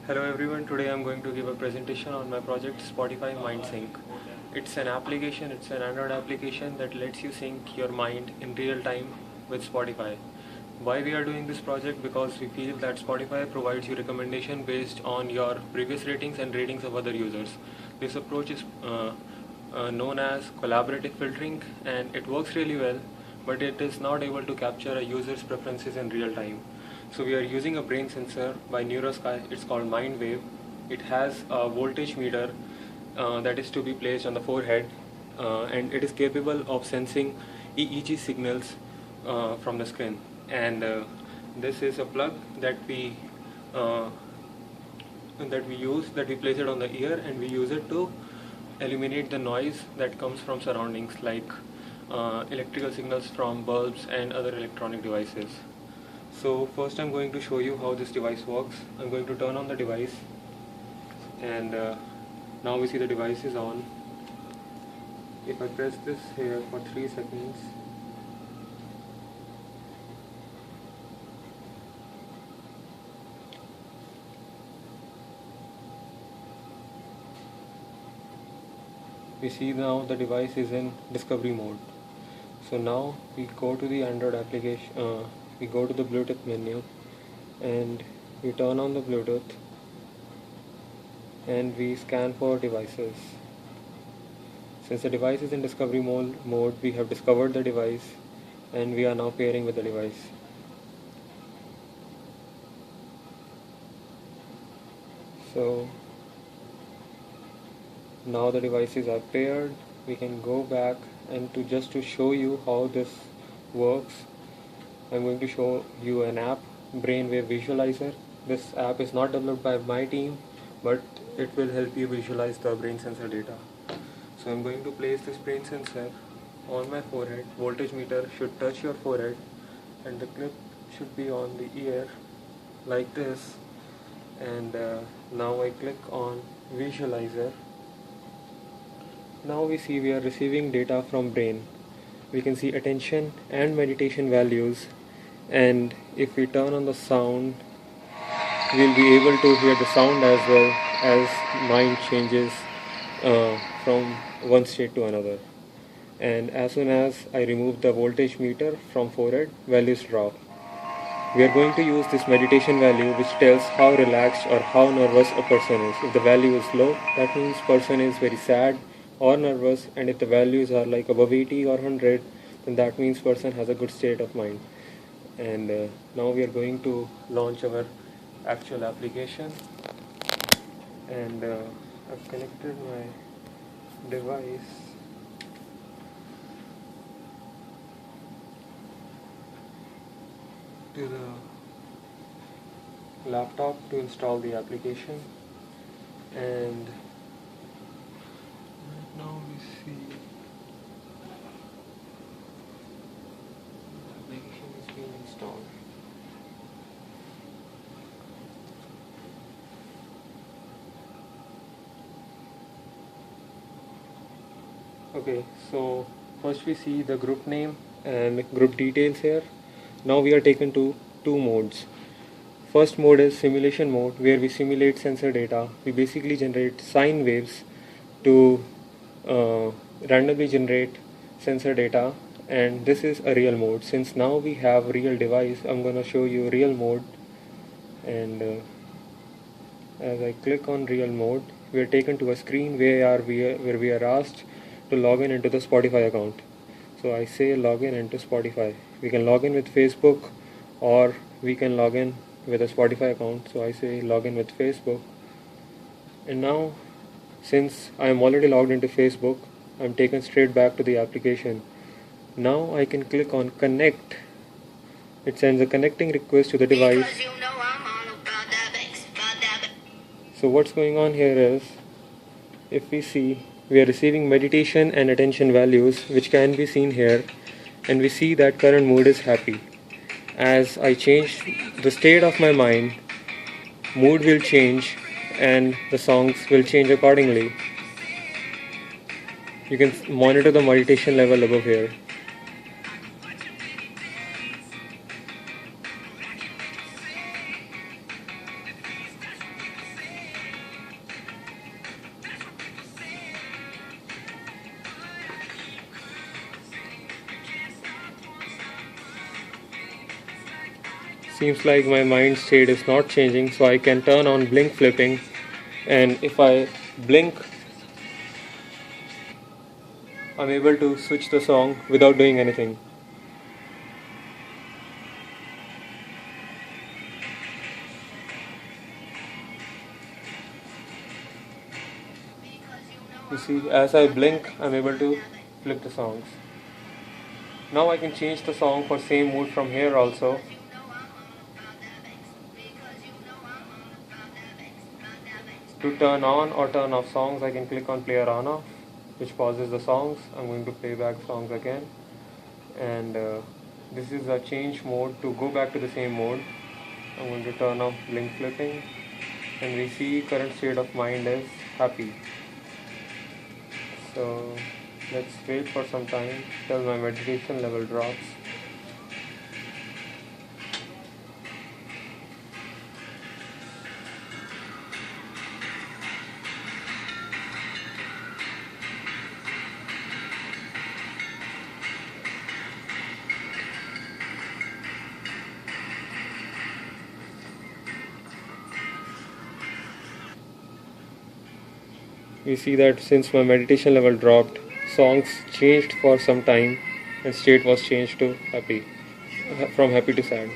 Hello everyone, today I'm going to give a presentation on my project Spotify MindSync. It's an application, it's an Android application that lets you sync your mind in real time with Spotify. Why we are doing this project? Because we feel that Spotify provides you recommendation based on your previous ratings and ratings of other users. This approach is known as collaborative filtering and it works really well, but it is not able to capture a user's preferences in real time. So we are using a brain sensor by NeuroSky. It's called MindWave. It has a voltage meter that is to be placed on the forehead, and it is capable of sensing EEG signals from the skin. And this is a plug uh, that we place it on the ear, and we use it to eliminate the noise that comes from surroundings like electrical signals from bulbs and other electronic devices. So first I'm going to show you how this device works. I'm going to turn on the device, and now we see the device is on. If I press this here for 3 seconds, we see now the device is in discovery mode. So now we go to the Android application, we go to the Bluetooth menu, and we turn on the Bluetooth, and we scan for devices. Since the device is in discovery mode, we have discovered the device and we are now pairing with the device. So now the devices are paired. We can go back, and to show you how this works, I'm going to show you an app, Brainwave Visualizer. This app is not developed by my team, but it will help you visualize the brain sensor data. So I'm going to place this brain sensor on my forehead. Voltage meter should touch your forehead, and the clip should be on the ear like this. And now I click on Visualizer. Now we see we are receiving data from brain. We can see attention and meditation values, and if we turn on the sound, we'll be able to hear the sound as well as mind changes from one state to another. And as soon as I remove the voltage meter from forehead, values drop. We are going to use this meditation value which tells how relaxed or how nervous a person is. If the value is low, that means person is very sad or nervous, and if the values are like above 80 or 100, then that means person has a good state of mind. And now we are going to launch our actual application, and I've connected my device to the laptop to install the application. And right now we see the application is being installed. Okay, so first we see the group name and group details here. Now we are taken to two modes. First mode is simulation mode, where we simulate sensor data. We basically generate sine waves to randomly generate sensor data, and this is a real mode. Since now we have real device, I'm gonna show you real mode. And as I click on real mode, we are taken to a screen where we are asked to log in into the Spotify account. So I say login into Spotify. We can log in with Facebook, or we can log in with a Spotify account. So I say login with Facebook. And now, since I am already logged into Facebook, I'm taken straight back to the application. Now I can click on connect. It sends a connecting request to the device. So what's going on here is, if we see, we are receiving meditation and attention values, which can be seen here, and we see that current mood is happy. As I change the state of my mind, mood will change and the songs will change accordingly. You can monitor the meditation level above here. seems like my mind state is not changing, so I can turn on blink flipping, and if I blink, I'm able to switch the song without doing anything. You see, as I blink, I'm able to flip the songs. Now I can change the song for same mood from here also. To turn on or turn off songs, I can click on play or on off, which pauses the songs. I'm going to play back songs again. And this is a change mode. To go back to the same mode, I'm going to turn off blink flipping, and we see current state of mind is happy. So let's wait for some time till my meditation level drops. We see that since my meditation level dropped, songs changed for some time and state was changed to happy, from happy to sad.